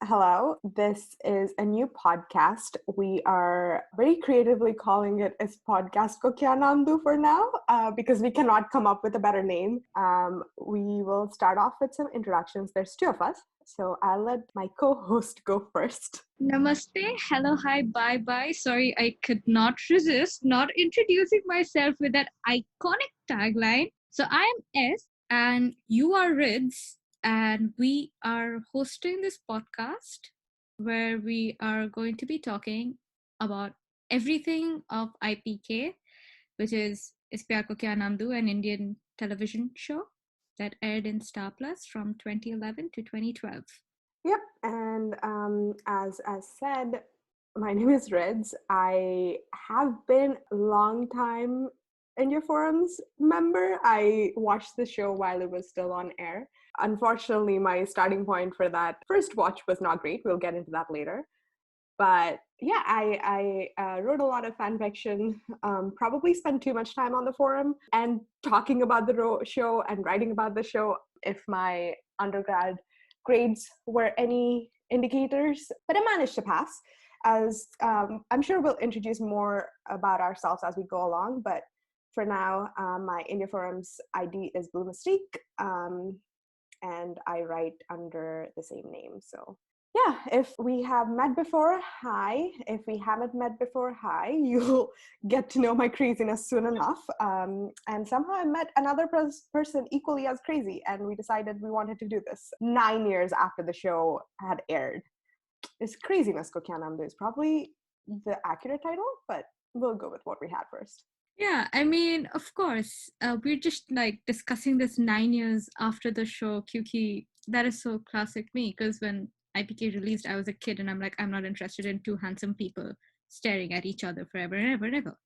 Hello, this is a new podcast. We are very creatively calling it as Podcast Ko Kya Naam Do for now because we cannot come up with a better name. We will start off with some introductions. There's two of us, so I'll let my co-host go first. Namaste, hello, hi, bye bye. Sorry, I could not resist not introducing myself with that iconic tagline. So I am S and you are Ridz, and we are hosting this podcast where we are going to be talking about everything of IPK, which is Pyar Ko Kya Naam Do, an Indian television show that aired in Star Plus from 2011 to 2012. Yep, and as said, my name is Ridz. I have been a long time India Forums member. I watched the show while it was still on air. Unfortunately, my starting point for that first watch was not great. We'll get into that later. But yeah, I wrote a lot of fan fiction, probably spent too much time on the forum and talking about the show and writing about the show if my undergrad grades were any indicators. But I managed to pass, as I'm sure we'll introduce more about ourselves as we go along. But for now, my India Forums ID is Blue Mystique, and I write under the same name. So yeah, if we have met before, hi. If we haven't met before, hi. You'll get to know my craziness soon enough. And somehow I met another person equally as crazy, and we decided we wanted to do this 9 years after the show had aired. Is Craziness Ko Kya Naam Do is probably the accurate title, but we'll go with what we had first. Yeah, I mean, of course, we're just like discussing this 9 years after the show, Kyuki. That is so classic me, because when IPK released, I was a kid and I'm like, I'm not interested in two handsome people staring at each other forever and ever and ever.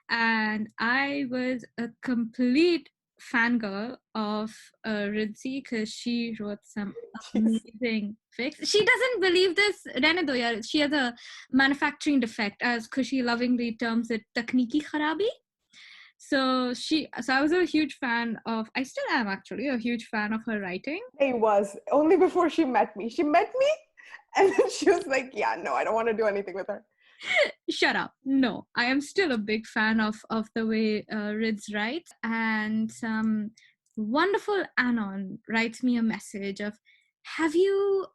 And I was a complete fangirl of Ridzi because she wrote some amazing fics. She doesn't believe this, Rene do yaar. She has a manufacturing defect, as Kushi lovingly terms it, takniki kharabi. So I was a huge fan of, I still am actually a huge fan of her writing. It was only before she met me. She met me and then she was like, yeah, no, I don't want to do anything with her. Shut up. No, I am still a big fan of the way Ridz writes. And some wonderful Anon writes me a message of, have you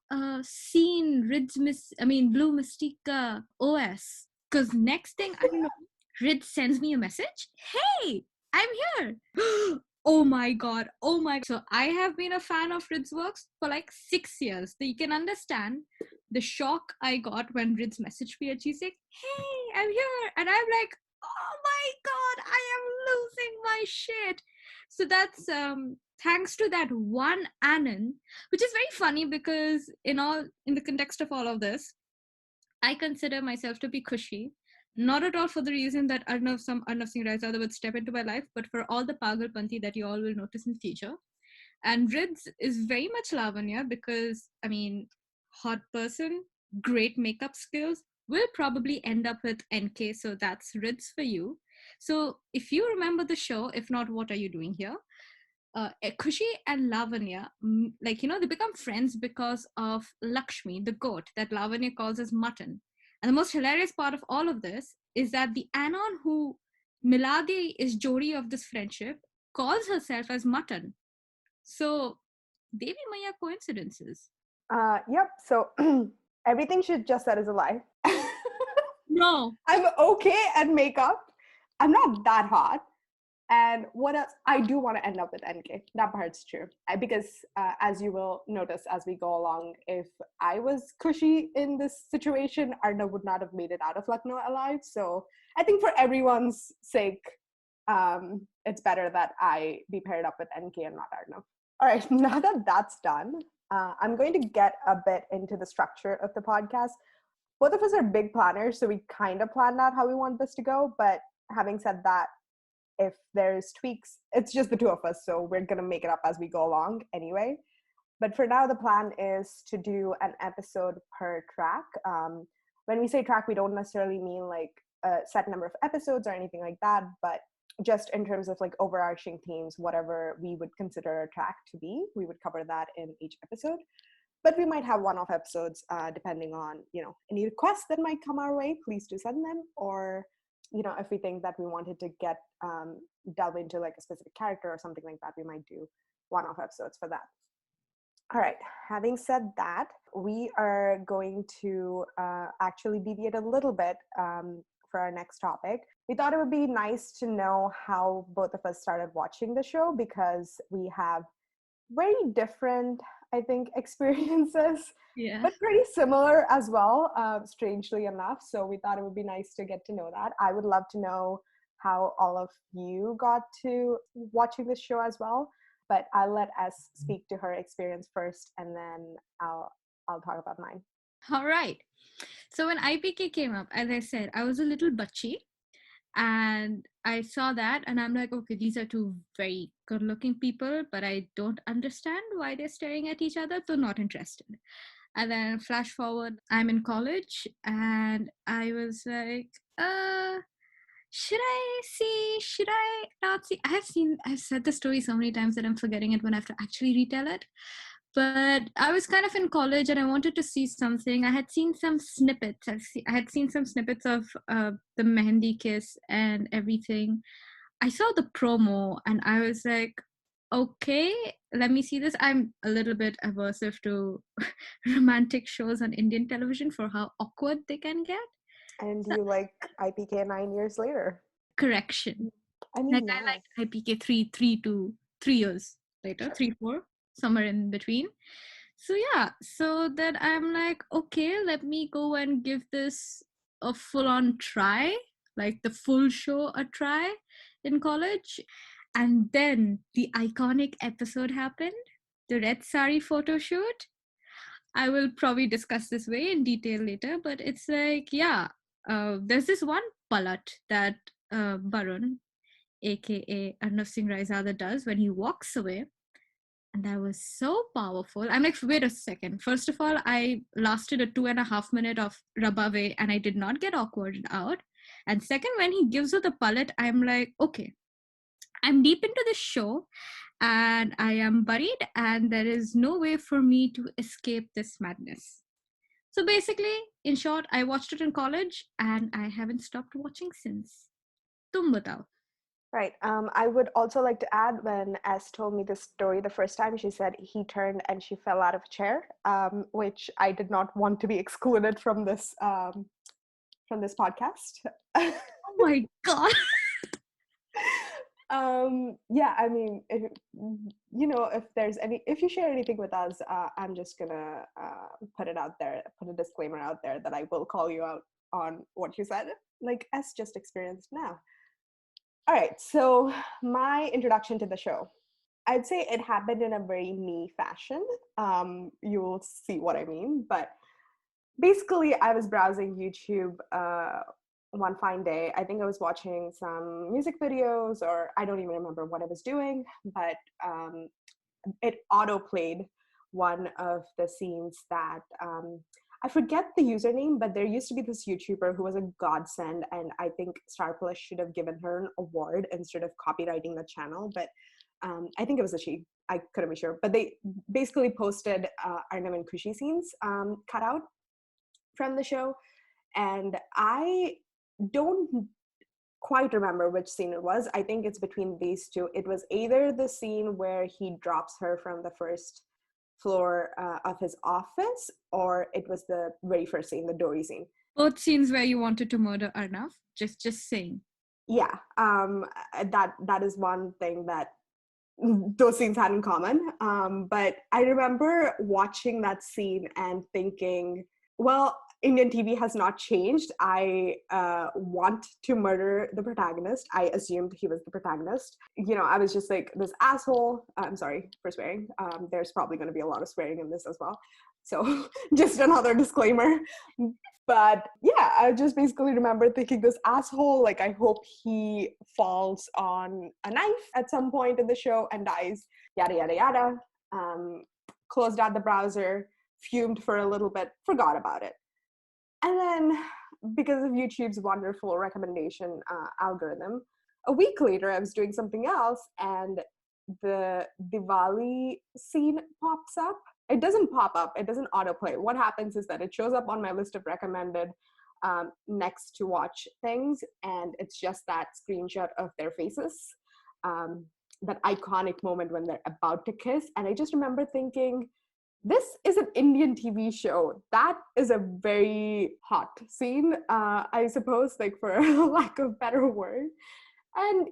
seen Blue Mystique OS? Because next thing I know, Ridz sends me a message. Hey, I'm here. Oh my god. So I have been a fan of Ridz works for like 6 years. So you can understand the shock I got when Ridz messaged me and she's like, hey, I'm here. And I'm like, oh my god, I am losing my shit. So that's thanks to that one Anon, which is very funny because in the context of all of this, I consider myself to be cushy. Not at all for the reason that some Arnav Singh Raizada would step into my life, but for all the Pagalpanti that you all will notice in the future. And Ridz is very much Lavanya because, I mean, hot person, great makeup skills, will probably end up with NK, so that's Ridz for you. So if you remember the show, if not, what are you doing here? Kushi and Lavanya, they become friends because of Lakshmi, the goat that Lavanya calls as mutton. And the most hilarious part of all of this is that the Anon who Miladi is Jodi of this friendship calls herself as mutton. So, Devi Maya coincidences. Yep. So everything she just said is a lie. No. I'm okay at makeup. I'm not that hot. And what else? I do want to end up with NK. That part's true. Because as you will notice as we go along, if I was cushy in this situation, Arnav would not have made it out of Lucknow alive. So I think for everyone's sake, it's better that I be paired up with NK and not Arnav. All right, now that that's done, I'm going to get a bit into the structure of the podcast. Both of us are big planners, so we kind of planned out how we want this to go. But having said that, if there's tweaks, it's just the two of us, so we're going to make it up as we go along anyway. But for now, the plan is to do an episode per track. When we say track, we don't necessarily mean like a set number of episodes or anything like that, but just in terms of like overarching themes, whatever we would consider a track to be, we would cover that in each episode. but we might have one-off episodes depending on, any requests that might come our way. Please do send them. Or, if we think that we wanted to delve into like a specific character or something like that, we might do one-off episodes for that. All right, having said that, we are going to actually deviate a little bit for our next topic. We thought it would be nice to know how both of us started watching the show, because we have very different, I think, experiences, Yeah. but pretty similar as well, strangely enough. So we thought it would be nice to get to know that. I would love to know how all of you got to watching this show as well. But I'll let S speak to her experience first, and then I'll talk about mine. All right. So when IPK came up, as I said, I was a little butchy, and I saw that and I'm like, okay, these are two very good looking people, but I don't understand why they're staring at each other, so not interested. And then flash forward, I'm in college and I was like, should I see? Should I not see? I've said the story so many times that I'm forgetting it when I have to actually retell it. But I was kind of in college and I wanted to see something. I had seen some snippets. I had seen some snippets of the Mehendi kiss and everything. I saw the promo and I was like, okay, let me see this. I'm a little bit aversive to romantic shows on Indian television for how awkward they can get. And you like IPK 9 years later? Correction. I mean, Like now. I liked IPK 3 years later, Sure. 3-4, somewhere in between. So yeah, so then I'm like, okay, let me go and give this a full-on try, like the full show a try in college. And then the iconic episode happened, the red sari photo shoot. I will probably discuss this way in detail later, but it's like, yeah, there's this one palat that Barun, aka Arnav Singh Raizada, does when he walks away. And that was so powerful. I'm like, wait a second. First of all, I lasted a 2.5 minute of Rabave and I did not get awkwarded out. And second, when he gives her the palette, I'm like, okay, I'm deep into this show and I am buried, and there is no way for me to escape this madness. So basically, in short, I watched it in college and I haven't stopped watching since. Tum batao. Right. I would also like to add, when S told me this story the first time, she said he turned and she fell out of a chair, which I did not want to be excluded from this podcast. Oh my God. Yeah, I mean, if you share anything with us, I'm just gonna put it out there, put a disclaimer out there that I will call you out on what you said, like S just experienced now. All right, so my introduction to the show, I'd say it happened in a very me fashion. You'll see what I mean, but basically, I was browsing YouTube one fine day. I think I was watching some music videos, or I don't even remember what I was doing, but it auto played one of the scenes that I forget the username, but there used to be this YouTuber who was a godsend, and I think Star Plus should have given her an award instead of copywriting the channel. But I think it was a she. I couldn't be sure. But they basically posted Arnab and Kushi scenes cut out from the show, and I don't quite remember which scene it was. I think it's between these two. It was either the scene where he drops her from the first floor of his office, or it was the very first scene, the Dory scene. Both scenes where you wanted to murder Arnav. Just saying. Yeah, that is one thing that those scenes had in common. But I remember watching that scene and thinking, well, Indian TV has not changed. I want to murder the protagonist. I assumed he was the protagonist. I was just like, this asshole. I'm sorry for swearing. There's probably going to be a lot of swearing in this as well. So just another disclaimer. But yeah, I just basically remember thinking, this asshole, like, I hope he falls on a knife at some point in the show and dies, yada, yada, yada. Closed out the browser, fumed for a little bit, forgot about it. And then, because of YouTube's wonderful recommendation algorithm, a week later, I was doing something else, and the Diwali scene pops up. it doesn't pop up. It doesn't autoplay. What happens is that it shows up on my list of recommended next to watch things, and it's just that screenshot of their faces, that iconic moment when they're about to kiss. And I just remember thinking, this is an Indian TV show. That is a very hot scene, I suppose, like for lack of better word. And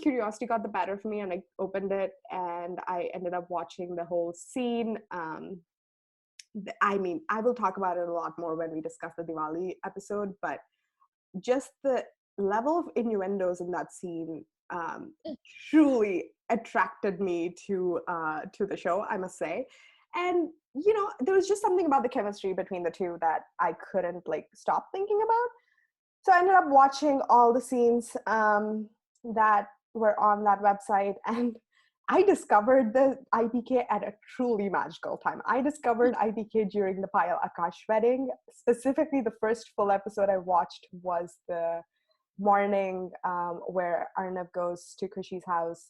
curiosity got the better of me, and I opened it, and I ended up watching the whole scene. I mean, I will talk about it a lot more when we discuss the Diwali episode, but just the level of innuendos in that scene truly attracted me to the show, I must say. And there was just something about the chemistry between the two that I couldn't like stop thinking about. So I ended up watching all the scenes that were on that website, and I discovered the IPK at a truly magical time. I discovered IPK during the Payal Akash wedding. Specifically, the first full episode I watched was the morning where Arnav goes to Kushi's house,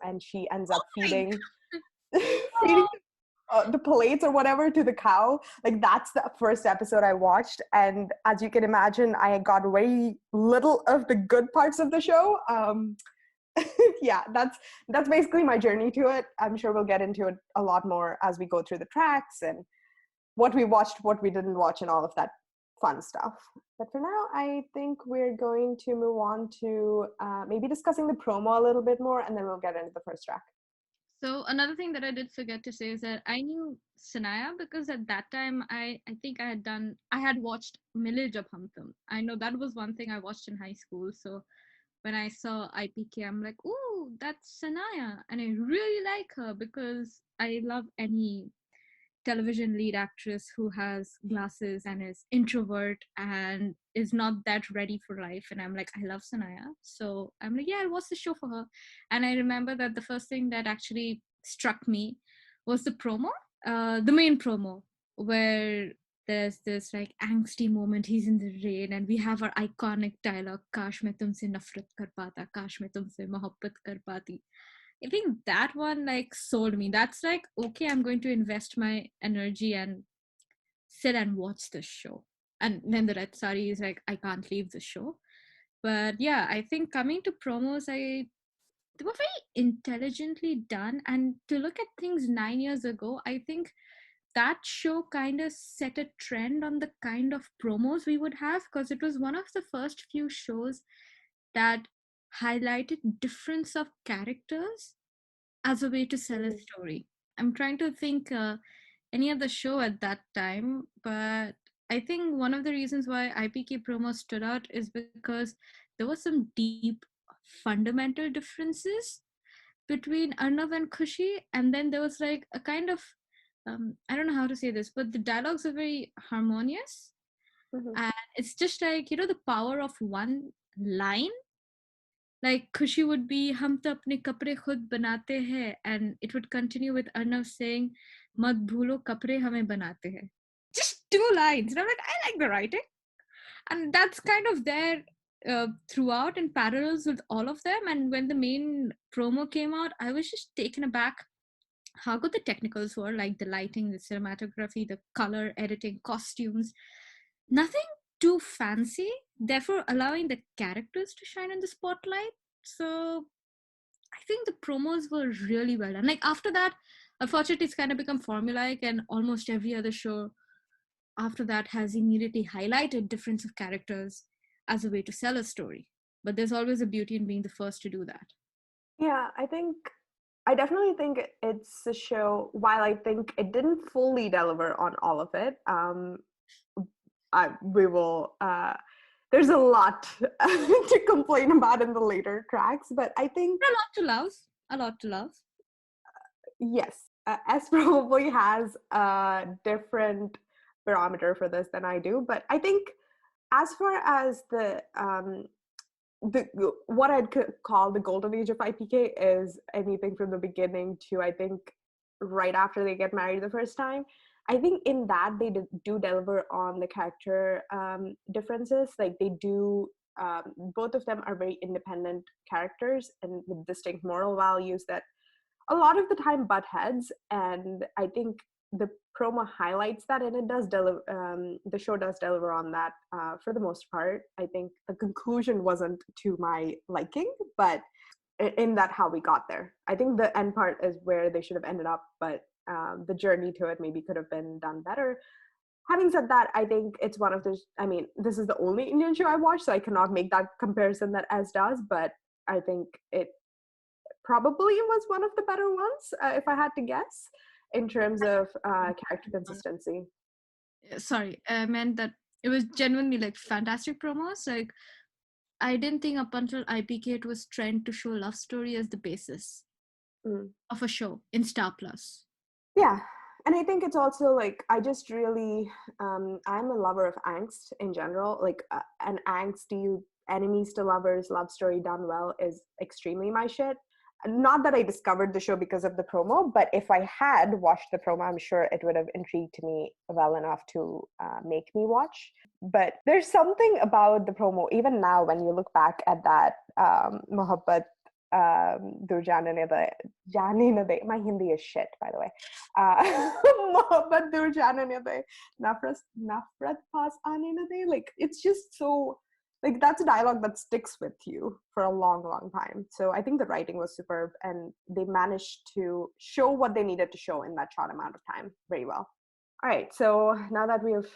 and she ends up feeding feeding the plates or whatever to the cow. Like, that's the first episode I watched, and as you can imagine, I got very little of the good parts of the show. Yeah, that's basically my journey to it. I'm sure we'll get into it a lot more as we go through the tracks and what we watched, what we didn't watch, and all of that fun stuff. But for now, I think we're going to move on to maybe discussing the promo a little bit more, and then we'll get into the first track. So another thing that I did forget to say is that I knew Sanaya because at that time I think I had watched Millage of Hamtum. I know that was one thing I watched in high school. So when I saw IPK, I'm like, ooh, that's Sanaya. And I really like her because I love any television lead actress who has glasses and is introvert and is not that ready for life. And I'm like, I love Sanaya. So I'm like, yeah, I'll watch the show for her. And I remember that the first thing that actually struck me was the promo, the main promo, where there's this like angsty moment. He's in the rain, and we have our iconic dialogue, Kash main tumse nafrat kar pata, Kash main tumse mohabbat kar pati. I think that one like sold me. That's like, okay, I'm going to invest my energy and sit and watch this show. And then the Red Sari is like, I can't leave the show. But yeah, I think coming to promos, they were very intelligently done. And to look at things 9 years ago, I think that show kind of set a trend on the kind of promos we would have, because it was one of the first few shows that highlighted difference of characters as a way to sell a story. I'm trying to think any other show at that time, but I think one of the reasons why IPK promo stood out is because there was some deep fundamental differences between Arnav and Khushi, and then there was like a kind of I don't know how to say this, but the dialogues are very harmonious, and it's just like, the power of one line. Like Khushi would be hum to apne kapre khud banate hain, and it would continue with Arnav saying mat bhulo kapre hame banate hain. Just two lines, and I'm like, I like the writing, and that's kind of there throughout in parallels with all of them. And when the main promo came out, I was just taken aback how good the technicals were, like the lighting, the cinematography, the color editing, costumes. Nothing too fancy, therefore allowing the characters to shine in the spotlight. So I think the promos were really well done. Like after that, unfortunately, it's kind of become formulaic, and almost every other show after that has immediately highlighted difference of characters as a way to sell a story. But there's always a beauty in being the first to do that. Yeah, I definitely think it's a show. While I think it didn't fully deliver on all of it, we will. There's a lot to complain about in the later tracks, but I think A lot to love. A lot to love. Yes, S probably has a different barometer for this than I do, but I think as far as the what I'd call the golden age of IPK is anything from the beginning to, I think, right after they get married the first time. I think in that they do deliver on the character differences. Like they do, both of them are very independent characters and with distinct moral values that a lot of the time butt heads. And I think the promo highlights that, and it does deliver. The show does deliver on that for the most part. I think the conclusion wasn't to my liking, but in that how we got there. I think the end part is where they should have ended up, but the journey to it maybe could have been done better. Having said that, I think it's one of those. I mean, this is the only Indian show I watched, so I cannot make that comparison that S does. But I think it probably was one of the better ones, if I had to guess, in terms of character consistency. Sorry, I meant that it was genuinely like fantastic promos. Like, I didn't think up until IPK it was trying to show love story as the basis of a show in Star Plus. Yeah. And I think it's also like, I just really, I'm a lover of angst in general. Like an angsty enemies to lovers love story done well is extremely my shit. Not that I discovered the show because of the promo, but if I had watched the promo, I'm sure it would have intrigued me well enough to make me watch. But there's something about the promo, even now when you look back at that Mohabbat Dur Jaane Na De. My Hindi is shit, by the way. Mohabbat Dur Jaane Na De, Nafrat Paas Aane Na De. Like, it's just so, like, that's a dialogue that sticks with you for a long, long time. So I think the writing was superb, and they managed to show what they needed to show in that short amount of time very well. All right, so now that we've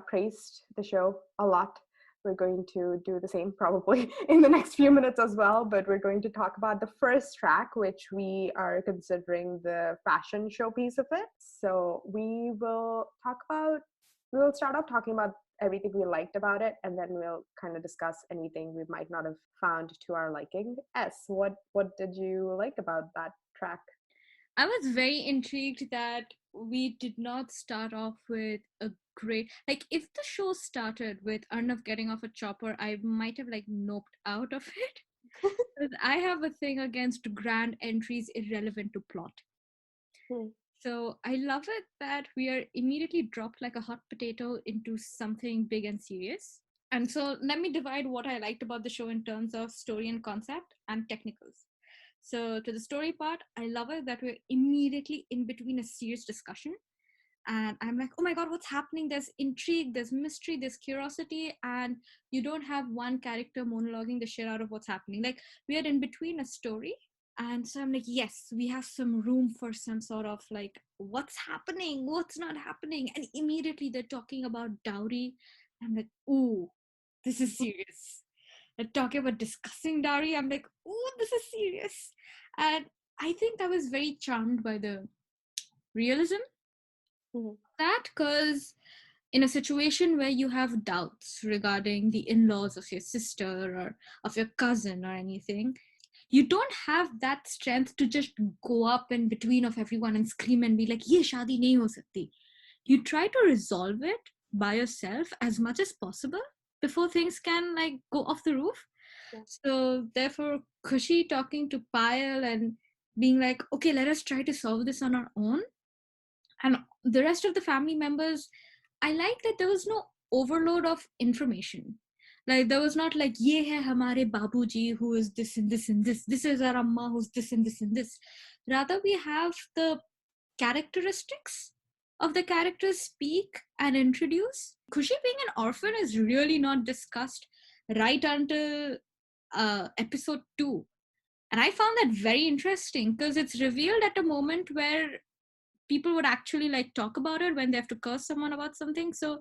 praised the show a lot, we're going to do the same probably in the next few minutes as well, but we're going to talk about the first track, which we are considering the fashion showpiece of it. So we'll start off talking about everything we liked about it, and then we'll kind of discuss anything we might not have found to our liking. What did you like about that track? I was very intrigued that we did not start off with a great, like, if the show started with Arnav getting off a chopper, I might have like noped out of it. Because I have a thing against grand entries irrelevant to plot. So I love it that we are immediately dropped like a hot potato into something big and serious. And so let me divide what I liked about the show in terms of story and concept and technicals. So to the story part, I love it that we're immediately in between a serious discussion. And I'm like, oh my God, what's happening? There's intrigue, there's mystery, there's curiosity, and you don't have one character monologuing the shit out of what's happening. Like, we are in between a story. And so I'm like, yes, we have some room for some sort of like, what's happening? What's not happening? And immediately they're talking about dowry. I'm like, ooh, this is serious. They're talking about discussing dowry. I'm like, ooh, this is serious. And I think I was very charmed by the realism. That, because in a situation where you have doubts regarding the in-laws of your sister or of your cousin or anything, you don't have that strength to just go up in between of everyone and scream and be like, ye shaadi nahi ho sakti. You try to resolve it by yourself as much as possible before things can like go off the roof. Yeah. So therefore, Khushi talking to Payal and being like, okay, let us try to solve this on our own. And the rest of the family members, I like that there was no overload of information. Like, there was not like, ye hai hamare babuji who is this and this and this. This is our amma who's this and this and this. Rather, we have the characteristics of the characters speak and introduce. Khushi being an orphan is really not discussed right until episode 2. And I found that very interesting because it's revealed at a moment where people would actually like talk about it when they have to curse someone about something. So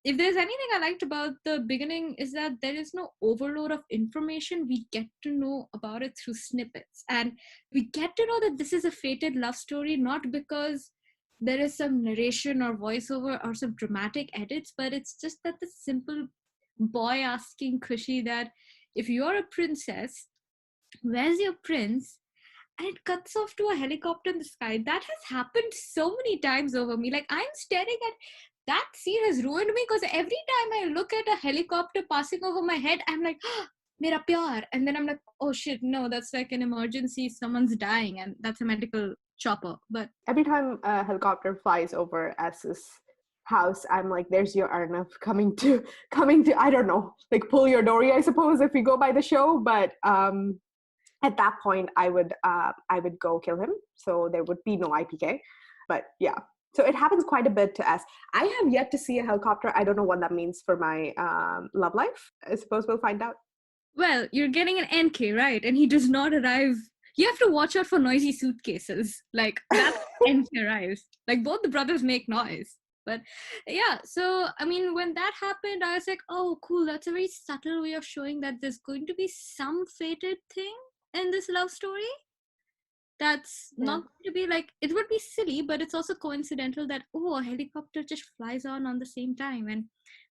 if there's anything I liked about the beginning is that there is no overload of information. We get to know about it through snippets, and we get to know that this is a fated love story, not because there is some narration or voiceover or some dramatic edits, but it's just that the simple boy asking Khushi that if you're a princess, where's your prince? And it cuts off to a helicopter in the sky. That has happened so many times over me. Like, I'm staring at that scene has ruined me because every time I look at a helicopter passing over my head, I'm like, oh, mera pyar. And then I'm like, oh shit, no, that's like an emergency. Someone's dying, and that's a medical chopper. But every time a helicopter flies over S's house, I'm like, there's your Arnav coming to, I don't know, like pull your dory, I suppose, if we go by the show. But at that point, I would go kill him. So there would be no IPK. But yeah, So it happens quite a bit to us. I have yet to see a helicopter. I don't know what that means for my love life. I suppose we'll find out. Well, you're getting an NK, right? And he does not arrive. You have to watch out for noisy suitcases. Like, that's when NK arrives. Like, both the brothers make noise. But yeah, so I mean, when that happened, I was like, oh, cool. That's a very subtle way of showing that there's going to be some fated thing in this love story. That's Yeah. not going to be like, it would be silly, but it's also coincidental that, oh, a helicopter just flies on the same time. And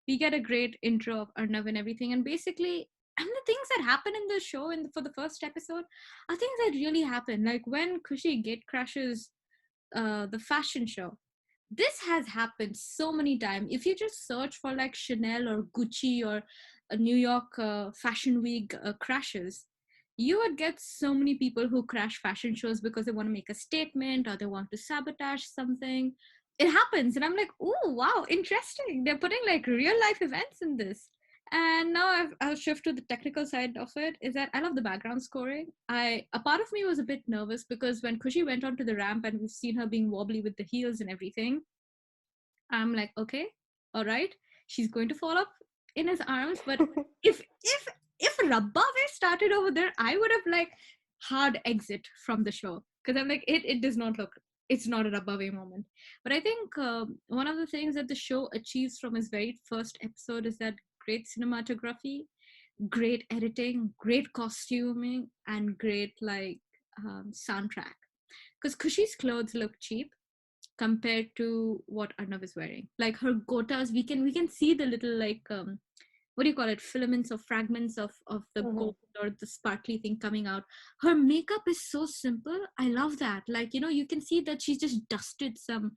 we get a great intro of Arnav and everything. And basically, and the things that happen in the show for the first episode are things that really happen. Like when Kushi gate crashes the fashion show, this has happened so many times. If you just search for like Chanel or Gucci or a New York Fashion Week crashes, you would get so many people who crash fashion shows because they want to make a statement or they want to sabotage something. It happens, and I'm like, oh wow, interesting. They're putting like real life events in this. And now I'll shift to the technical side of it. Is that I love the background scoring. A part of me was a bit nervous because when Kushi went onto the ramp and we've seen her being wobbly with the heels and everything, I'm like, okay, all right, she's going to fall up in his arms. But if Rabbawe started over there, I would have like hard exit from the show because I'm like, it does not look. It's not a Rabbawe moment. But I think one of the things that the show achieves from its very first episode is that great cinematography, great editing, great costuming, and great like soundtrack. Because Kushi's clothes look cheap compared to what Arnav is wearing. Like her gotas, we can see the little like what do you call it, filaments or fragments of the gold or the sparkly thing coming out. Her makeup is so simple. I love that. Like, you can see that she's just dusted some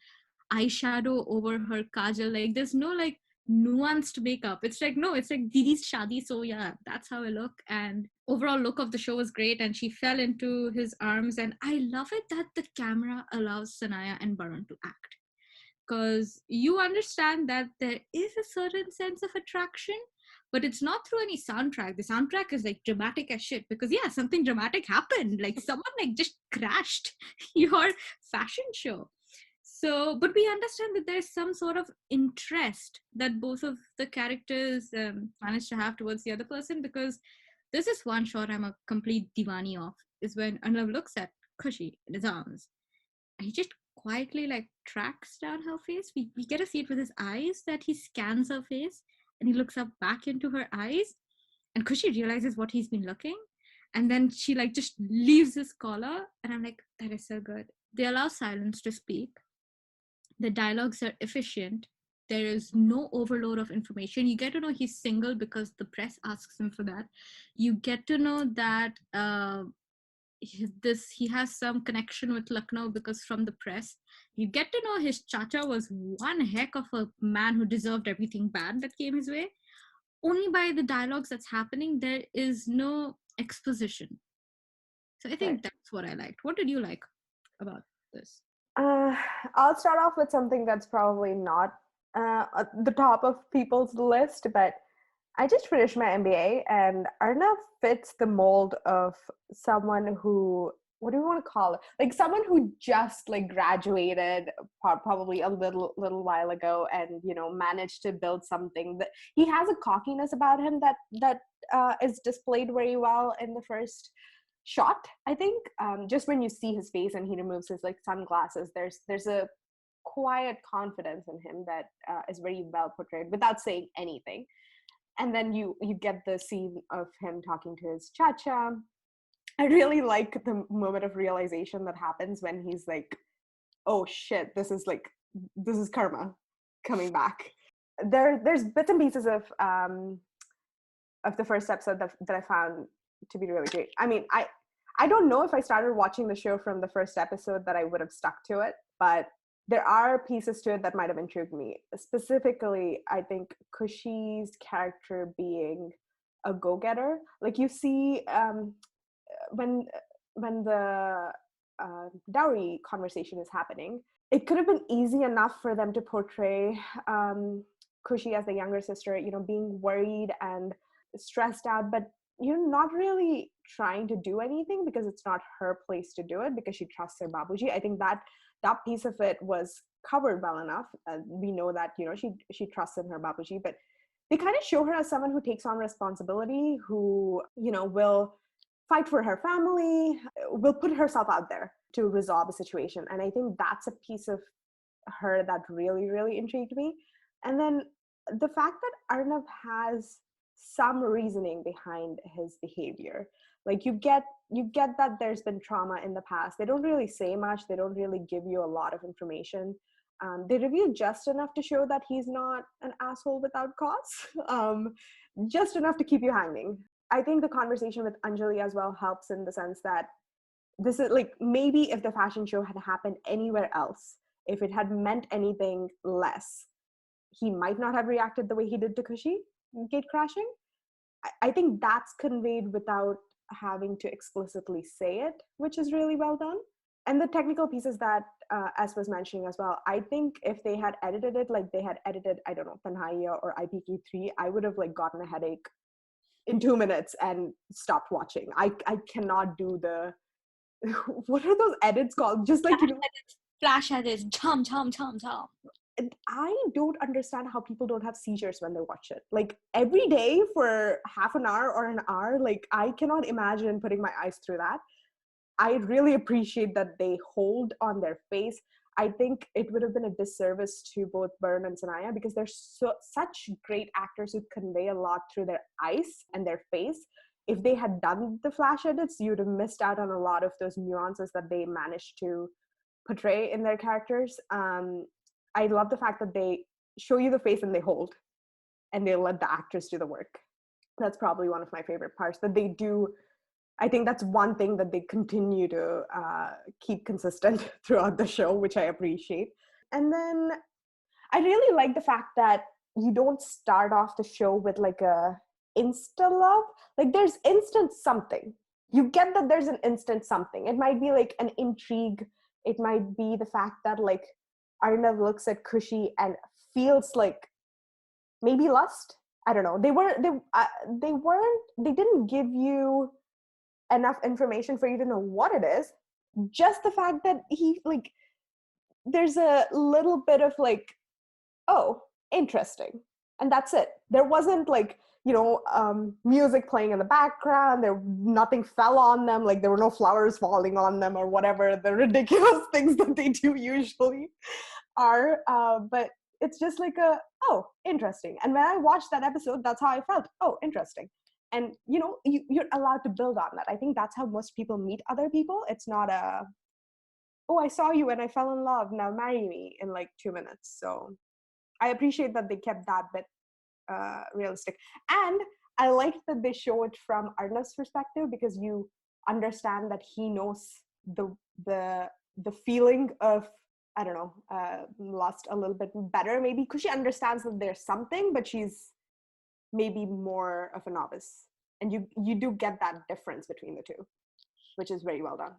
eyeshadow over her kajal. Like there's no like nuanced makeup. It's like, no, it's like Didi's shadi, so yeah, that's how I look. And overall look of the show was great, and she fell into his arms. And I love it that the camera allows Sanaya and Barun to act, because you understand that there is a certain sense of attraction, but it's not through any soundtrack. The soundtrack is like dramatic as shit because yeah, something dramatic happened. Like someone like just crashed your fashion show. So, but we understand that there's some sort of interest that both of the characters manage to have towards the other person, because there's this one shot I'm a complete divani of, is when Arnav looks at Kushi in his arms and he just quietly like tracks down her face. We get to see it with his eyes, that he scans her face and he looks up back into her eyes, and Kushi realizes what he's been looking, and then she like just leaves his collar, and I'm like, that is so good. They allow silence to speak. The dialogues are efficient. There is no overload of information. You get to know he's single because the press asks him for that. You get to know that he has some connection with Lucknow because from the press. You get to know his chacha was one heck of a man who deserved everything bad that came his way. Only by the dialogues that's happening, there is no exposition. So I think Right. that's what I liked. What did you like about this? Uh, I'll start off with something that's probably not at the top of people's list, but I just finished my MBA, and Arnav fits the mold of someone who, what do we want to call it? Like someone who just like graduated probably a little while ago, and managed to build something. That he has a cockiness about him that is displayed very well in the first shot. I think just when you see his face and he removes his like sunglasses, there's a quiet confidence in him that is very well portrayed without saying anything. And then you get the scene of him talking to his cha-cha. I really like the moment of realization that happens when he's like, oh shit, this is karma coming back. There's bits and pieces of the first episode that I found to be really great. I mean, I don't know if I started watching the show from the first episode that I would have stuck to it, but there are pieces to it that might have intrigued me. Specifically, I think Kushi's character being a go-getter. Like you see when the dowry conversation is happening, it could have been easy enough for them to portray Kushi as the younger sister, being worried and stressed out, but not really trying to do anything because it's not her place to do it, because she trusts her babuji. I think that piece of it was covered well enough. We know that, she trusts in her babuji, but they kind of show her as someone who takes on responsibility, who, will fight for her family, will put herself out there to resolve a situation. And I think that's a piece of her that really, really intrigued me. And then the fact that Arnav has some reasoning behind his behavior. Like you get that there's been trauma in the past. They don't really say much. They don't really give you a lot of information. They reveal just enough to show that he's not an asshole without cause, just enough to keep you hanging. I think the conversation with Anjali as well helps in the sense that this is like, maybe if the fashion show had happened anywhere else, if it had meant anything less, he might not have reacted the way he did to Kushi gate crashing. I think that's conveyed without having to explicitly say it, which is really well done. And the technical pieces that S was mentioning as well, I think if they had edited it like they had edited, I don't know, Tanhaiya or IPK3, I would have like gotten a headache in 2 minutes and stopped watching. I cannot do the, what are those edits called? Just like, flash edits, chum, chum, chum, chum. I don't understand how people don't have seizures when they watch it. Like every day for half an hour or an hour, like I cannot imagine putting my eyes through that. I really appreciate that they hold on their face. I think it would have been a disservice to both Byrne and Sanaya because they're such great actors who convey a lot through their eyes and their face. If they had done the flash edits, you'd have missed out on a lot of those nuances that they managed to portray in their characters. I love the fact that they show you the face and they hold, and they let the actors do the work. That's probably one of my favorite parts that they do. I think that's one thing that they continue to keep consistent throughout the show, which I appreciate. And then I really like the fact that you don't start off the show with like a insta love. Like there's instant something. You get that there's an instant something. It might be like an intrigue. It might be the fact that like Arnav looks at Kushi and feels like maybe lust. I don't know. They didn't give you enough information for you to know what it is. Just the fact that he like, there's a little bit of like, oh, interesting. And that's it. There wasn't like, music playing in the background. Nothing fell on them. Like there were no flowers falling on them or whatever the ridiculous things that they do usually are. But it's just like oh, interesting. And when I watched that episode, that's how I felt. Oh, interesting. And, you're allowed to build on that. I think that's how most people meet other people. It's not oh, I saw you and I fell in love. Now marry me in like 2 minutes. So I appreciate that they kept that bit realistic. And I like that they show it from Arnav's perspective because you understand that he knows the feeling of, I don't know, lust a little bit better maybe because she understands that there's something, but she's maybe more of a novice. And you do get that difference between the two, which is very well done.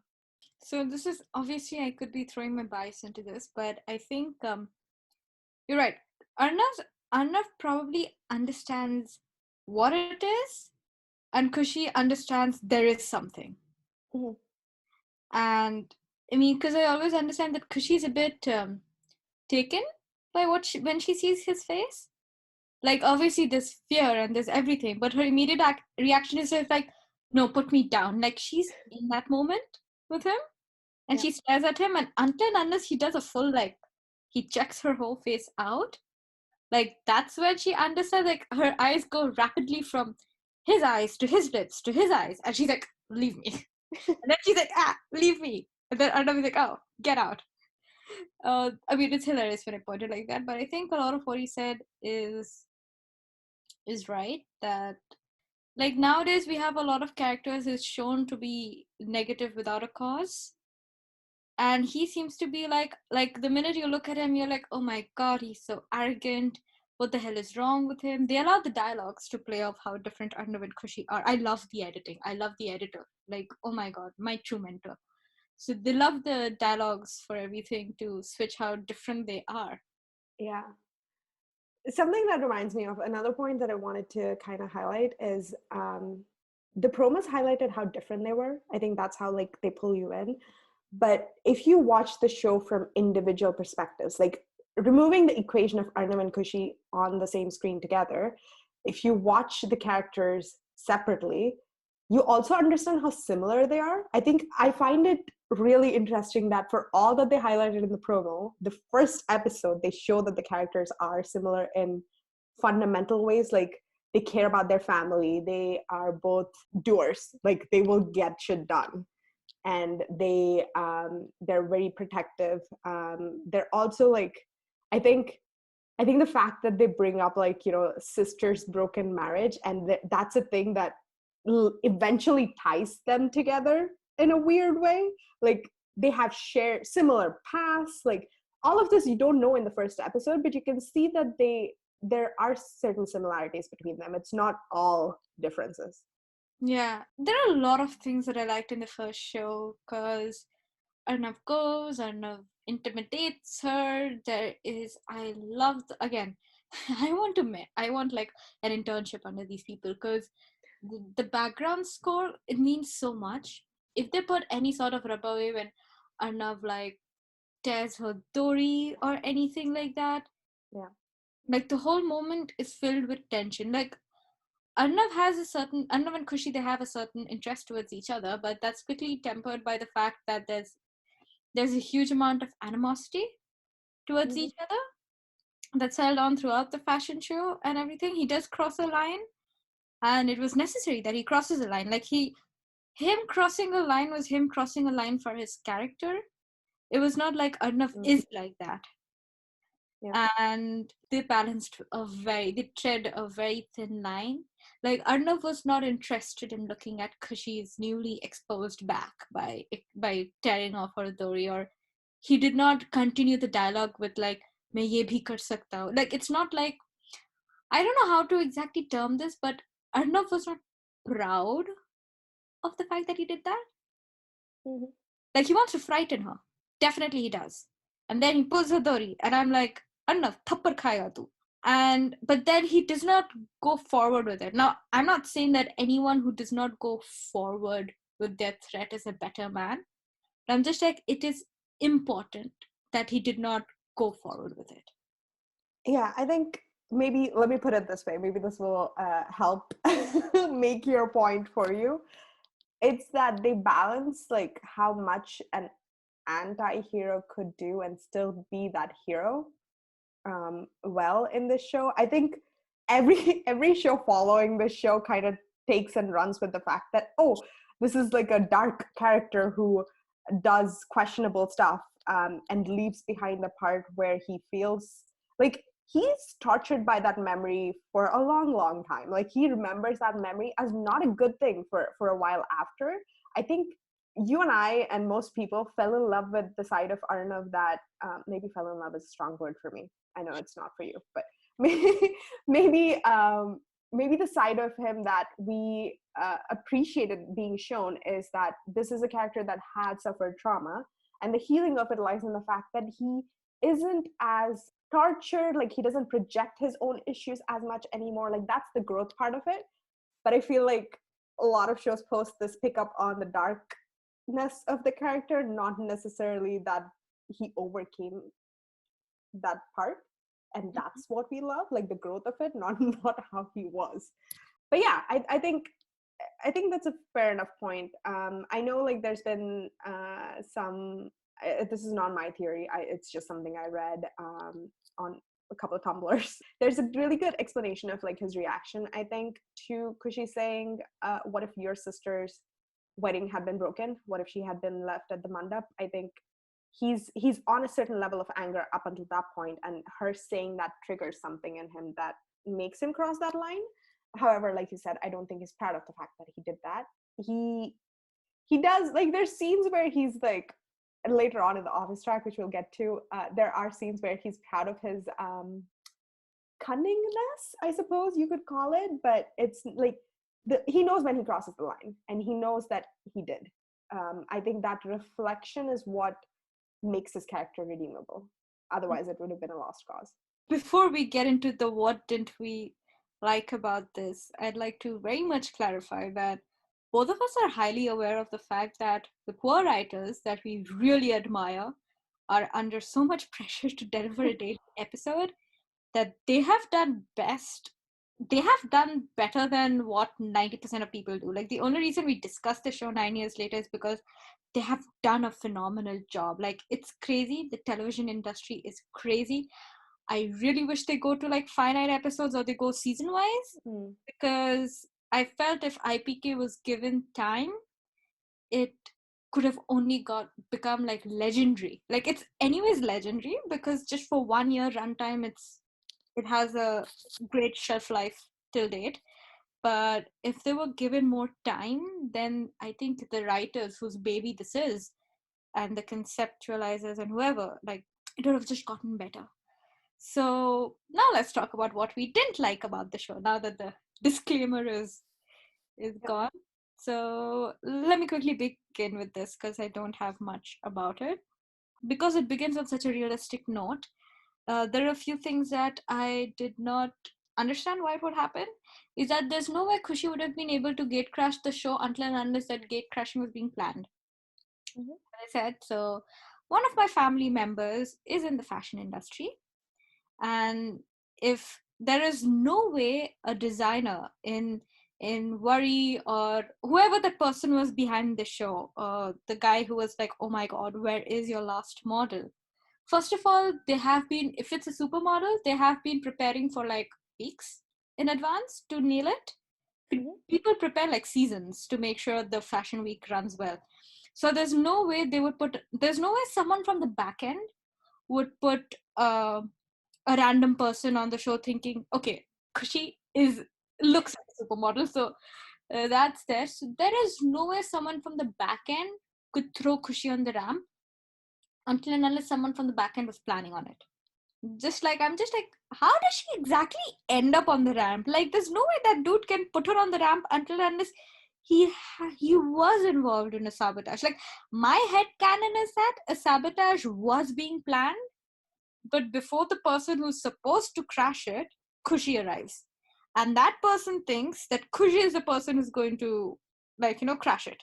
So this is obviously, I could be throwing my bias into this, but I think you're right. Arnav probably understands what it is, and Kushi understands there is something. Mm-hmm. And I mean, because I always understand that Kushi is a bit taken by when she sees his face. Like obviously there's fear and there's everything, but her immediate reaction is like, no, put me down. Like she's in that moment with him, and she stares at him, and unless he does a full like, he checks her whole face out, like that's when she understands. Like her eyes go rapidly from his eyes to his lips to his eyes, and she's like, leave me. And then she's like, leave me. And then Arnav is like, oh, get out. I mean, it's hilarious when I put it like that, but I think a lot of what he said is right, that like nowadays we have a lot of characters who's shown to be negative without a cause, and he seems to be like the minute you look at him you're like, oh my god, he's so arrogant, what the hell is wrong with him. They allow the dialogues to play off how different Arnav and Kushi are. I love the editing, I love the editor, like oh my god, my true mentor. So they love the dialogues for everything to switch how different they are. Yeah. Something that reminds me of another point that I wanted to kind of highlight is the promos highlighted how different they were. I think that's how like they pull you in. But if you watch the show from individual perspectives, like removing the equation of Arnav and Kushi on the same screen together, if you watch the characters separately, you also understand how similar they are. I think I find it really interesting that for all that they highlighted in the promo, the first episode, they show that the characters are similar in fundamental ways. Like they care about their family. They are both doers. Like they will get shit done. And they're very protective. They're also like, I think the fact that they bring up like, you know, sisters' broken marriage, and that's a thing that eventually ties them together in a weird way. Like they have shared similar pasts, like all of this you don't know in the first episode, but you can see that there are certain similarities between them. It's not all differences. Yeah, there are a lot of things that I liked in the first show because Arnav goes, Arnav intimidates her. There is, I loved, again, I want like an internship under these people because the background score, it means so much. If they put any sort of rub away when Arnav like tears her Dori or anything like that, Yeah. like the whole moment is filled with tension. Like Arnav and Kushi, they have a certain interest towards each other, but that's quickly tempered by the fact that there's a huge amount of animosity towards Mm-hmm. each other that's held on throughout the fashion show and everything. He does cross a line, and it was necessary that he crosses a line. Like him crossing a line was him crossing a line for his character. It was not like Arnav Mm-hmm. is like that. Yeah. And they tread a very thin line. Like Arnav was not interested in looking at Kushi's newly exposed back by tearing off her dori, or he did not continue the dialogue with like मैं ये भी कर सकता हूँ. Like it's not like, I don't know how to exactly term this, but Arnav was not proud of the fact that he did that. Mm-hmm. Like he wants to frighten her. Definitely he does. And then he pulls her dori, and I'm like, Arnav, thappar khayega tu. And but then he does not go forward with it. Now, I'm not saying that anyone who does not go forward with their threat is a better man. But I'm just like, it is important that he did not go forward with it. Yeah, I think maybe let me put it this way. Maybe this will help make your point for you. It's that they balance like how much an anti-hero could do and still be that hero well in this show. I think every show following this show kind of takes and runs with the fact that, oh, this is like a dark character who does questionable stuff, and leaves behind the part where he feels like he's tortured by that memory for a long time. Like he remembers that memory as not a good thing for a while after. I think you and I and most people fell in love with the side of Arnav that, maybe fell in love is a strong word for me. I know it's not for you, but maybe maybe the side of him that we appreciated being shown is that this is a character that had suffered trauma, and the healing of it lies in the fact that he isn't as tortured. Like he doesn't project his own issues as much anymore. Like that's the growth part of it. But I feel like a lot of shows post this pickup on the darkness of the character, not necessarily that he overcame that part. And that's what we love, like the growth of it, not how he was. But yeah, I think that's a fair enough point. I know like there's been some. This is not my theory. It's just something I read on a couple of tumblers. There's a really good explanation of like his reaction, I think, to Kushi saying, "What if your sister's wedding had been broken? What if she had been left at the mandap?" I think he's on a certain level of anger up until that point, and her saying that triggers something in him that makes him cross that line. However, like you said, I don't think he's proud of the fact that he did that. He does, like there's scenes where he's like, later on in the office track, which we'll get to, there are scenes where he's proud of his cunningness, I suppose you could call it. But it's like he knows when he crosses the line, and he knows that he did. I think that reflection is what makes his character redeemable. Otherwise, it would have been a lost cause. Before we get into the what didn't we like about this, I'd like to very much clarify that both of us are highly aware of the fact that the poor writers that we really admire are under so much pressure to deliver a daily episode that they have done best. They have done better than what 90% of people do. Like, the only reason we discuss the show 9 years later is because they have done a phenomenal job. Like, it's crazy. The television industry is crazy. I really wish they go to like finite episodes or they go season wise, because I felt if IPK was given time, it could have only become like legendary. Like, it's anyways legendary because just for 1 year runtime, it has a great shelf life till date. But if they were given more time, then I think the writers whose baby this is, and the conceptualizers and whoever, like, it would have just gotten better. So now let's talk about what we didn't like about the show, now that the disclaimer is gone. So let me quickly begin with this because I don't have much about it. Because it begins on such a realistic note, there are a few things that I did not understand why it would happen. Is that there's no way Kushi would have been able to gate crash the show until and unless that gate crashing was being planned. As I said, so one of my family members is in the fashion industry, and if there is no way a designer in Worry or whoever that person was behind the show, the guy who was like, oh my god, where is your last model? First of all, they have been, if it's a supermodel, they have been preparing for like weeks in advance to nail it. People prepare like seasons to make sure the fashion week runs well. So there's no way someone from the back end would put a random person on the show thinking, okay, Kushi looks like a supermodel, so that's there. So there is no way someone from the back end could throw Kushi on the ramp until and unless someone from the back end was planning on it. I'm just like, how does she exactly end up on the ramp? Like, there's no way that dude can put her on the ramp until and unless he was involved in a sabotage. Like, my head canon is that a sabotage was being planned, but before the person who's supposed to crash it, Kushi arrives. And that person thinks that Kushi is the person who's going to, like, crash it.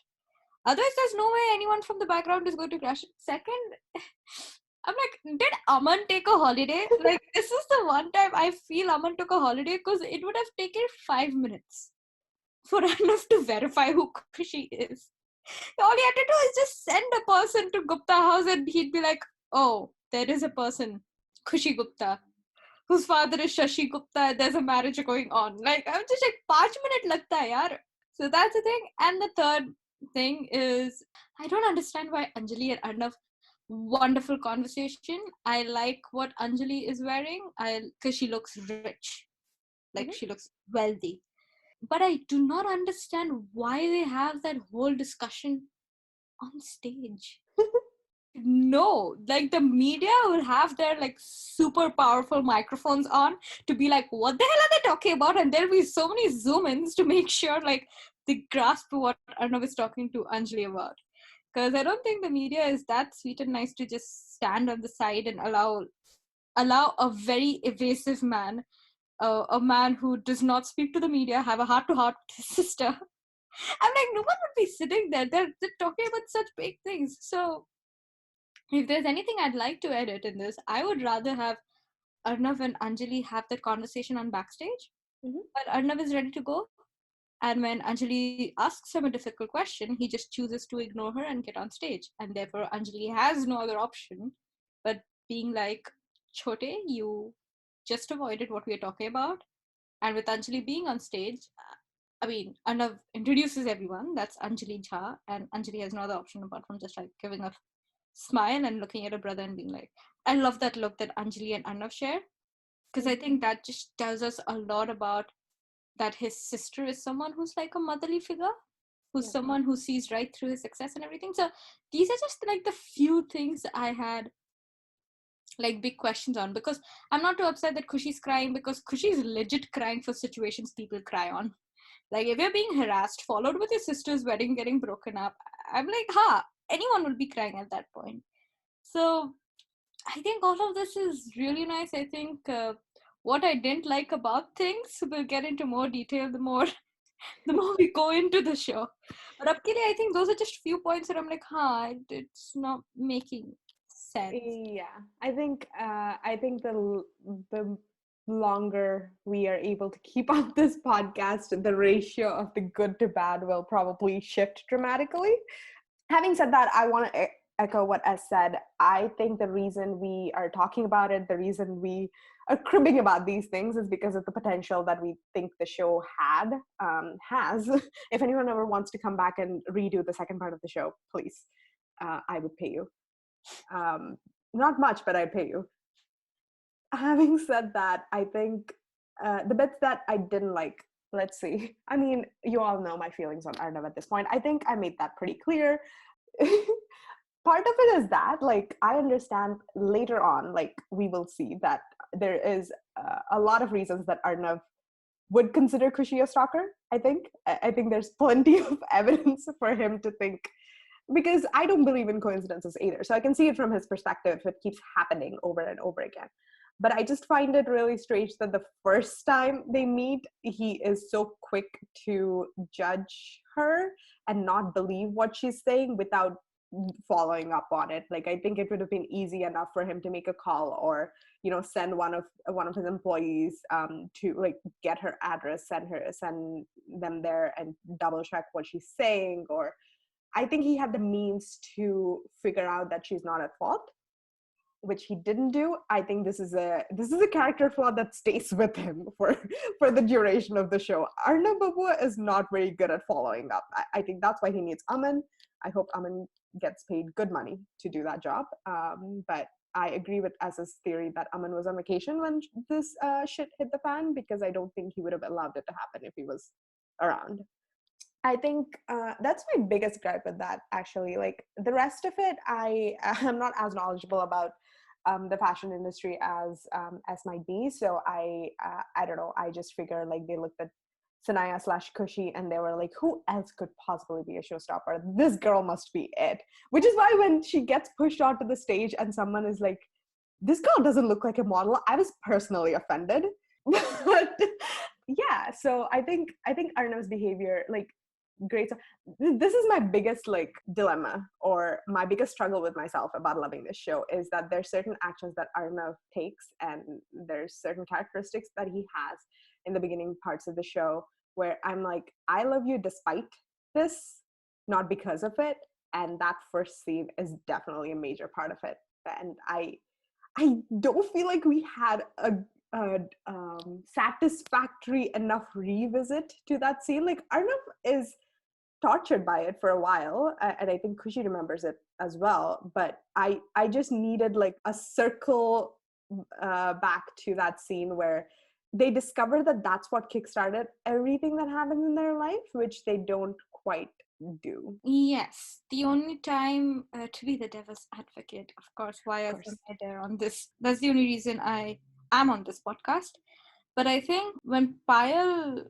Otherwise, there's no way anyone from the background is going to crash it. Second, I'm like, did Aman take a holiday? Like, this is the one time I feel Aman took a holiday because it would have taken 5 minutes for enough to verify who Kushi is. All he had to do is just send a person to Gupta house and he'd be like, oh, there is a person, Kushi Gupta, whose father is Shashi Gupta. There's a marriage going on. Like, I'm just like, 5 minutes lagta hai yaar. So that's the thing. And the third thing is, I don't understand why Anjali and Arnav, wonderful conversation. I like what Anjali is wearing. Because she looks rich. Like, she looks wealthy. But I do not understand why they have that whole discussion on stage. No, like, the media will have their like super powerful microphones on to be like, what the hell are they talking about? And there'll be so many zoom ins to make sure like they grasp what Arnav is talking to Anjali about. Because I don't think the media is that sweet and nice to just stand on the side and allow a very evasive man, a man who does not speak to the media, have a heart to heart with his sister. I'm like, no one would be sitting there. They're talking about such big things. So if there's anything I'd like to edit in this, I would rather have Arnav and Anjali have that conversation on backstage. But Arnav is ready to go. And when Anjali asks him a difficult question, he just chooses to ignore her and get on stage. And therefore, Anjali has no other option but being like, Chote, you just avoided what we are talking about. And with Anjali being on stage, I mean, Arnav introduces everyone. That's Anjali Jha. And Anjali has no other option apart from just like giving a smile and looking at her brother and being like, I love that look that Anjali and Arnav share. Because I think that just tells us a lot about that his sister is someone who's like a motherly figure, who's someone who sees right through his success and everything. So these are just like the few things I had like big questions on, because I'm not too upset that Kushi's crying, because Kushi's legit crying for situations people cry on. Like, if you're being harassed, followed with your sister's wedding getting broken up, I'm like, anyone would be crying at that point. So I think all of this is really nice. I think what I didn't like about things, we'll get into more detail the more the more we go into the show. But Apkili, I think those are just few points that I'm like, it's not making sense. Yeah, I think the longer we are able to keep up this podcast, the ratio of the good to bad will probably shift dramatically. Having said that, I want to echo what S said. I think the reason we are talking about it, the reason we are cribbing about these things, is because of the potential that we think the show has. If anyone ever wants to come back and redo the second part of the show, please, I would pay you. Not much, but I'd pay you. Having said that, I think the bits that I didn't like, let's see. I mean, you all know my feelings on Arnav at this point. I think I made that pretty clear. Part of it is that, like, I understand later on, like, we will see that there is a lot of reasons that Arnav would consider Kushi a stalker. I think there's plenty of evidence for him to think, because I don't believe in coincidences either. So I can see it from his perspective if it keeps happening over and over again. But I just find it really strange that the first time they meet, he is so quick to judge her and not believe what she's saying without following up on it. Like, I think it would have been easy enough for him to make a call, or, you know, send one of his employees to, like, get her address, send them there and double check what she's saying. Or I think he had the means to figure out that she's not at fault, which he didn't do. I think this is a character flaw that stays with him for the duration of the show. Arnav Babua is not very good at following up. I think that's why he needs Aman. I hope Aman gets paid good money to do that job. But I agree with As's theory that Aman was on vacation when this shit hit the fan, because I don't think he would have allowed it to happen if he was around. I think that's my biggest gripe with that, actually. Like, the rest of it, I am not as knowledgeable about the fashion industry as might be. So I don't know. I just figure, like, they looked at Sanaya / Kushi and they were like, who else could possibly be a showstopper? This girl must be it. Which is why when she gets pushed onto the stage and someone is like, this girl doesn't look like a model, I was personally offended. But yeah, so I think Arnav's behavior, like, great. So this is my biggest, like, dilemma, or my biggest struggle with myself about loving this show, is that there's certain actions that Arnav takes and there's certain characteristics that he has in the beginning parts of the show where I'm like, I love you despite this, not because of it. And that first scene is definitely a major part of it. And I don't feel like we had a satisfactory enough revisit to that scene. Like, Arnav is tortured by it for a while, and I think Kushi remembers it as well, but I just needed, like, a circle back to that scene where they discover that that's what kickstarted everything that happens in their life, which they don't quite do. Yes, the only time, to be the devil's advocate, of course, why am I there on this? That's the only reason I am on this podcast. But I think when Payal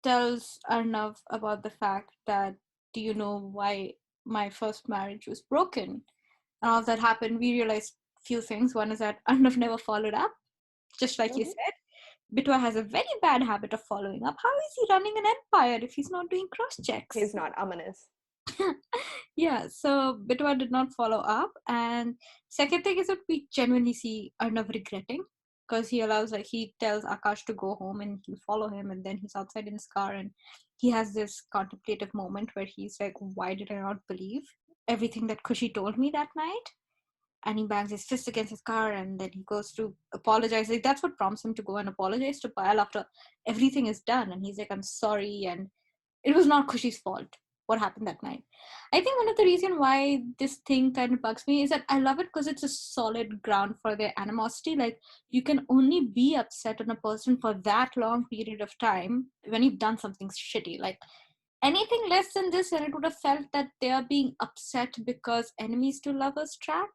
tells Arnav about the fact that, do you know why my first marriage was broken? And all that happened, we realized few things. One is that Arnav never followed up, just like you said. Bitwa has a very bad habit of following up. How is he running an empire if he's not doing cross checks? He's not. Aman is. Yeah, so Bitwa did not follow up. And second thing is that we genuinely see Arnav regretting, because he tells Akash to go home and he'll follow him, and then he's outside in his car and he has this contemplative moment where he's like, why did I not believe everything that Kushi told me that night? And he bangs his fist against his car, and then he goes to apologize. Like, that's what prompts him to go and apologize to Payal after everything is done. And he's like, I'm sorry, and it was not Kushi's fault what happened that night. I think one of the reasons why this thing kind of bugs me is that I love it because it's a solid ground for their animosity. Like, you can only be upset on a person for that long period of time when you've done something shitty. Like, anything less than this, and it would have felt that they are being upset because enemies to lovers track,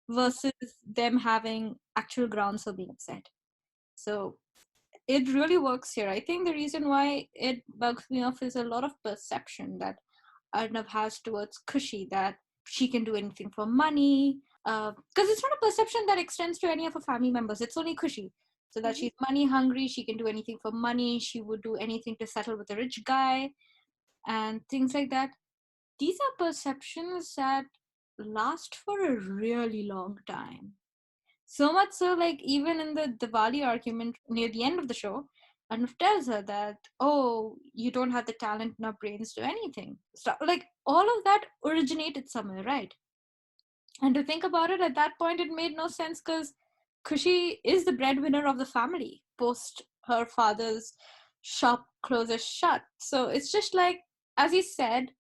versus them having actual grounds for being upset. So it really works here. I think the reason why it bugs me off is a lot of perception that Arnav has towards Kushi, that she can do anything for money. Because it's not a perception that extends to any of her family members. It's only Kushi. So that she's money hungry, she can do anything for money, she would do anything to settle with a rich guy and things like that. These are perceptions that last for a really long time. So much so, like, even in the Diwali argument near the end of the show, Anup tells her that, oh, you don't have the talent in our brains to anything. So, like, all of that originated somewhere, right? And to think about it, at that point, it made no sense because Kushi is the breadwinner of the family post her father's shop closes shut. So it's just like, as he said,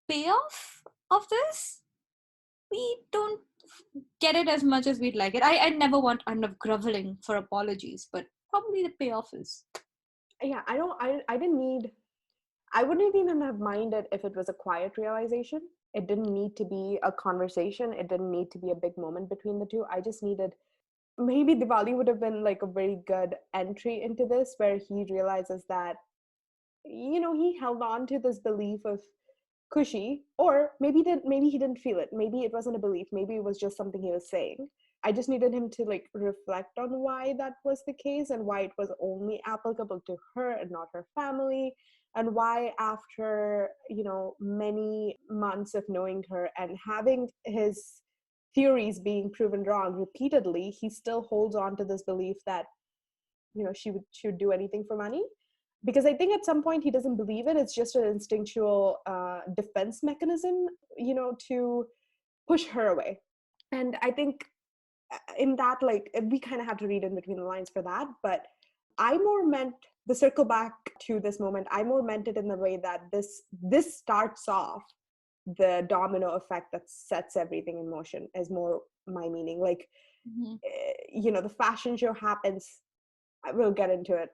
payoff of this, we don't get it as much as we'd like it. I never want Arnav groveling for apologies, but probably the payoff is. Yeah, I didn't need, I wouldn't even have minded if it was a quiet realization. It didn't need to be a conversation. It didn't need to be a big moment between the two. I just needed, maybe Diwali would have been like a very good entry into this, where he realizes that, he held on to this belief of Kushi, or maybe he didn't feel it. Maybe it wasn't a belief. Maybe it was just something he was saying. I just needed him to like reflect on why that was the case, and why it was only applicable to her and not her family, and why after many months of knowing her and having his theories being proven wrong repeatedly, he still holds on to this belief that she would do anything for money. Because I think at some point he doesn't believe it. It's just an instinctual defense mechanism, to push her away. And I think in that, like, we kind of have to read in between the lines for that. But I more meant, the circle back to this moment, I more meant it in the way that this starts off the domino effect that sets everything in motion, is more my meaning. Like, the fashion show happens. We'll get into it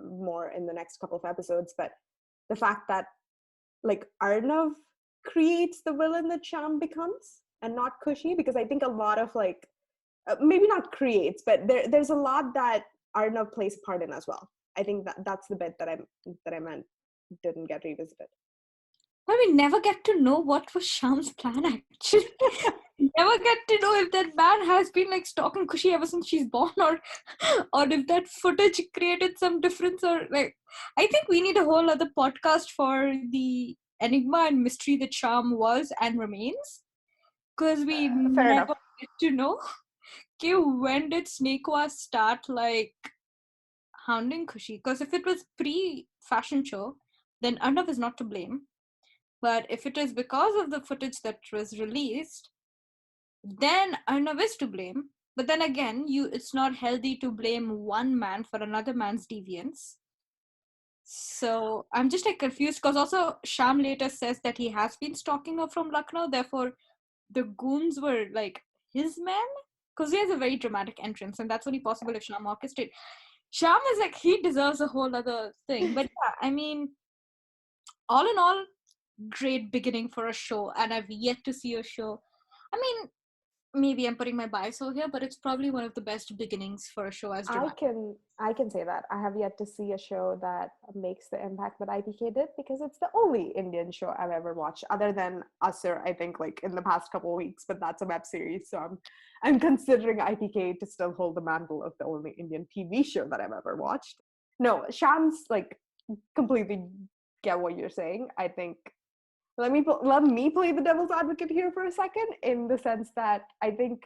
more in the next couple of episodes, but the fact that, like, Arnav creates the villain that Sham becomes, and not Kushi, because I think a lot of, like, maybe not creates, but there's a lot that Arnav plays a part in as well. I think that's the bit that I meant didn't get revisited. But we never get to know what was Sham's plan actually. Never get to know if that man has been like stalking Kushi ever since she's born, or if that footage created some difference, or like, I think we need a whole other podcast for the enigma and mystery that Sham was and remains, because we Fair never enough. get to know. Okay, when did Snakwa start like hounding Kushi? Because if it was pre-fashion show, then Arnav is not to blame. But if it is because of the footage that was released, then Arnav is to blame. But then again, it's not healthy to blame one man for another man's deviance. So I'm just like confused, because also Sham later says that he has been stalking her from Lucknow. Therefore, the goons were like his men, because he has a very dramatic entrance, and that's only possible if Sham orchestrated. Sham is like, he deserves a whole other thing. But yeah, I mean, all in all, great beginning for a show, and I've yet to see a show. I mean, maybe I'm putting my bias over here, but it's probably one of the best beginnings for a show as dramatic. I can say that I have yet to see a show that makes the impact that IPK did, because it's the only Indian show I've ever watched, other than Asur, I think, like in the past couple of weeks, but that's a web series, so I'm considering IPK to still hold the mantle of the only Indian TV show that I've ever watched. No, Sham's like, completely get what you're saying. I think, let me play the devil's advocate here for a second, in the sense that I think,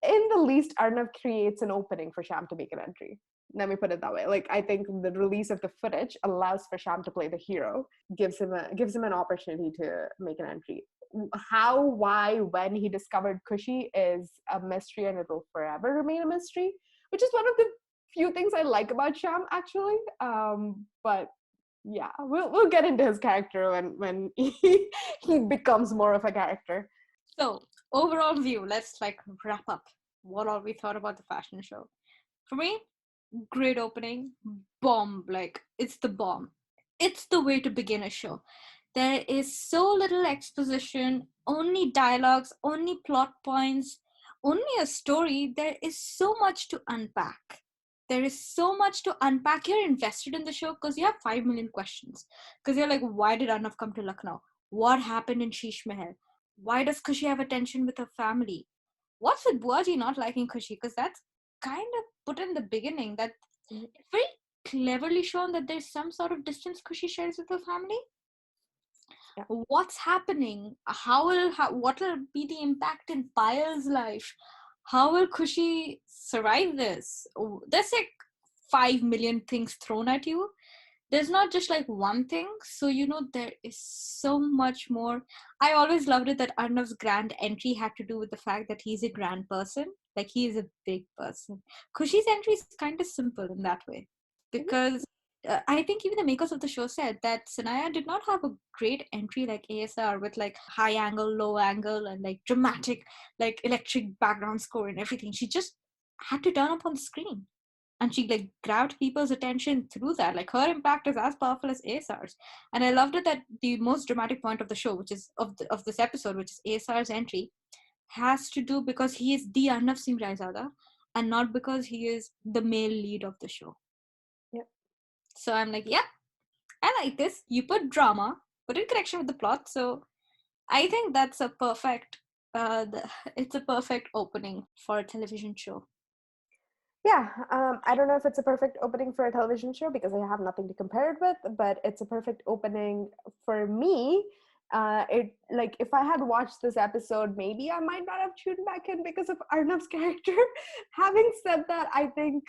in the least, Arnav creates an opening for Sham to make an entry. Let me put it that way. Like, I think the release of the footage allows for Sham to play the hero, gives him an opportunity to make an entry. How, why, when he discovered Kushi is a mystery, and it will forever remain a mystery, which is one of the few things I like about Sham, actually. But yeah, we'll get into his character when he becomes more of a character. So, overall view, let's like wrap up what all we thought about the fashion show. For me, great opening, bomb, like it's the bomb. It's the way to begin a show. There is so little exposition, only dialogues, only plot points, only a story. There is so much to unpack. There is so much to unpack. You're invested in the show because you have 5 million questions. Because you're like, why did Arnav come to Lucknow? What happened in Sheesh Mahal? Why does Kushi have a tension with her family? What's with Buaji not liking Kushi? Because that's kind of put in the beginning, that Mhm. it's very cleverly shown that there's some sort of distance Kushi shares with her family. Yeah. What's happening? What will be the impact in Payal's life? How will Kushi survive this? There's like 5 million things thrown at you. There's not just like one thing. So, there is so much more. I always loved it that Arnav's grand entry had to do with the fact that he's a grand person. Like, he is a big person. Kushi's entry is kind of simple in that way. Because I think even the makers of the show said that Sanaya did not have a great entry like ASR with like high angle, low angle, and like dramatic, like electric background score and everything. She just had to turn up on the screen, and she like grabbed people's attention through that. Like, her impact is as powerful as ASR's. And I loved it that the most dramatic point of the show, which is of this episode, which is ASR's entry, has to do because he is the Arnav Singh Raizada and not because he is the male lead of the show. Yep. So I'm like, yeah, I like this. You put drama, put in connection with the plot. So I think that's a perfect. It's a perfect opening for a television show. Yeah, I don't know if it's a perfect opening for a television show because I have nothing to compare it with, but it's a perfect opening for me. It like if I had watched this episode, maybe I might not have tuned back in because of Arnav's character. Having said that, I think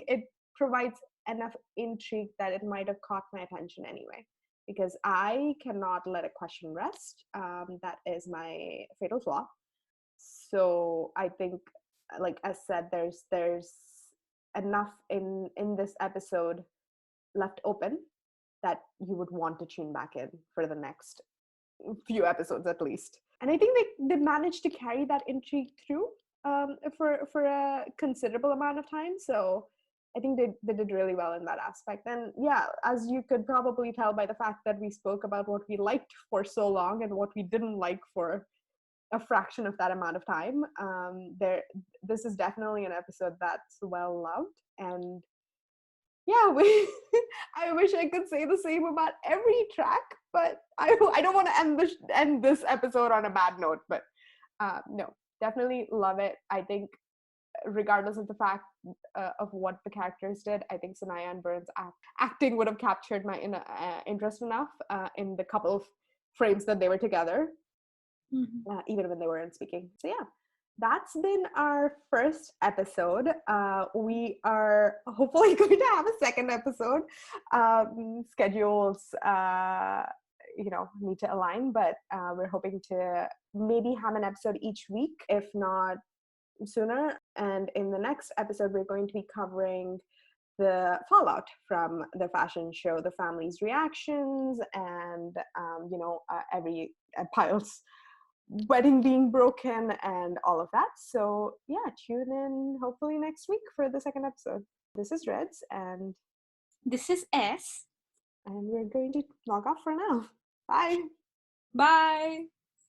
it provides enough intrigue that it might have caught my attention anyway. Because I cannot let a question rest. That is my fatal flaw. So I think, like as said, there's enough in this episode left open that you would want to tune back in for the next few episodes at least. And I think they managed to carry that intrigue through for a considerable amount of time. So I think they did really well in that aspect. And yeah, as you could probably tell by the fact that we spoke about what we liked for so long and what we didn't like for a fraction of that amount of time, this is definitely an episode that's well loved. And yeah, I wish I could say the same about every track, but I don't want to end this episode on a bad note. But no, definitely love it. I think regardless of the fact of what the characters did, I think Sanaya and Byrne's acting would have captured my interest enough in the couple of frames that they were together. Even when they weren't speaking. So yeah, that's been our first episode. We are hopefully going to have a second episode. Schedules, need to align, but we're hoping to maybe have an episode each week, if not sooner. And in the next episode, we're going to be covering the fallout from the fashion show, the family's reactions, and every Pyle's wedding being broken and all of that. So yeah, tune in hopefully next week for the second episode. This is Ridz, and this is S, and we're going to log off for now. Bye. Bye.